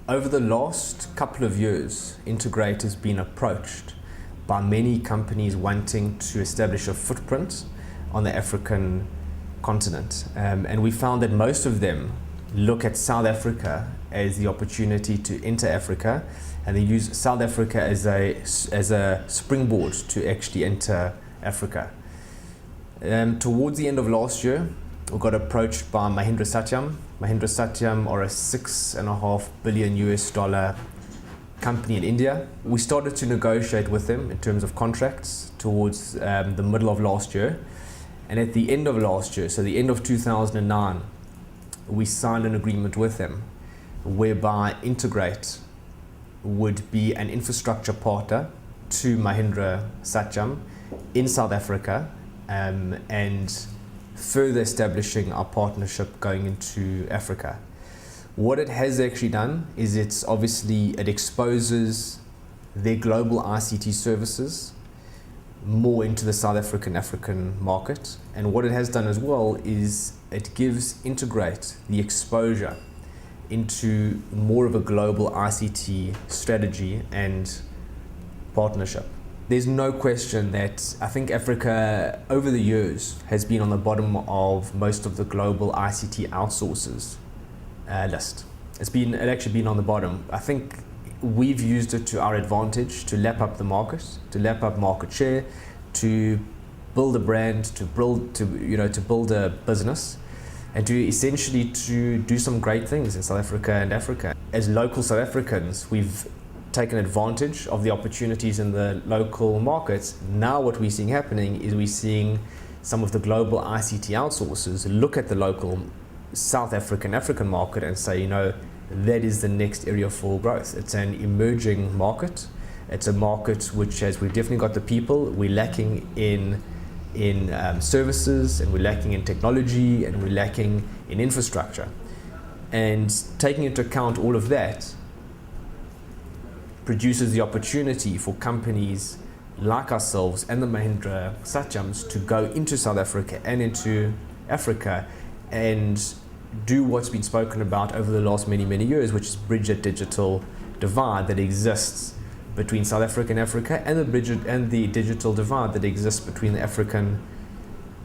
Over the last couple of years, Integrate has been approached by many companies wanting to establish a footprint on the African continent. And we found that most of them look at South Africa as the opportunity to enter Africa, and they use South Africa as a springboard to actually enter Africa. Towards the end of last year, we got approached by Mahindra Satyam. Mahindra Satyam are a $6.5 billion company in India. We started to negotiate with them in terms of contracts towards the middle of last year. And at the end of last year, so the end of 2009, we signed an agreement with them whereby Integrate would be an infrastructure partner to Mahindra Satyam in South Africa, and further establishing our partnership going into Africa. What it has actually done is it exposes their global ICT services more into the South African market. And what it has done as well is it gives Integrate the exposure into more of a global ICT strategy and partnership. There's no question that I think Africa over the years has been on the bottom of most of the global ICT outsourcers list. It's actually been on the bottom. I think we've used it to our advantage to lap up the market, to lap up market share, to build a brand, to build a business, and to essentially to do some great things in South Africa and Africa. As local South Africans, we've taken advantage of the opportunities in the local markets. Now what we're seeing happening is we're seeing some of the global ICT outsourcers look at the local South African market and say, that is the next area for growth. It's an emerging market. It's a market which we've definitely got the people. We're lacking in services, and we're lacking in technology, and we're lacking in infrastructure. And taking into account all of that produces the opportunity for companies like ourselves and the Mahindra Satyams to go into South Africa and into Africa and do what's been spoken about over the last many years, which is bridge that digital divide that exists between South Africa and Africa, and the digital divide that exists between the African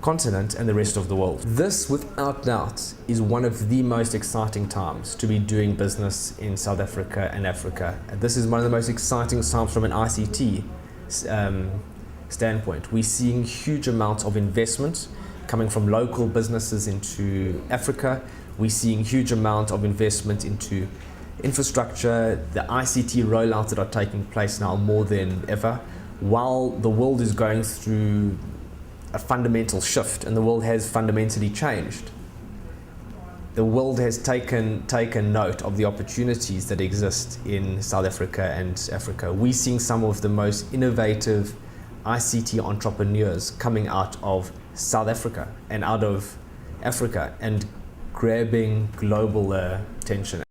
continent and the rest of the world. This, without doubt, is one of the most exciting times to be doing business in South Africa and Africa. And this is one of the most exciting times from an ICT standpoint. We're seeing huge amounts of investment coming from local businesses into Africa. We're seeing huge amount of investment into infrastructure, the ICT rollouts that are taking place now more than ever. While the world is going through a fundamental shift, and the world has fundamentally changed, the world has taken note of the opportunities that exist in South Africa and Africa. We're seeing some of the most innovative ICT entrepreneurs coming out of South Africa and out of Africa and grabbing global attention.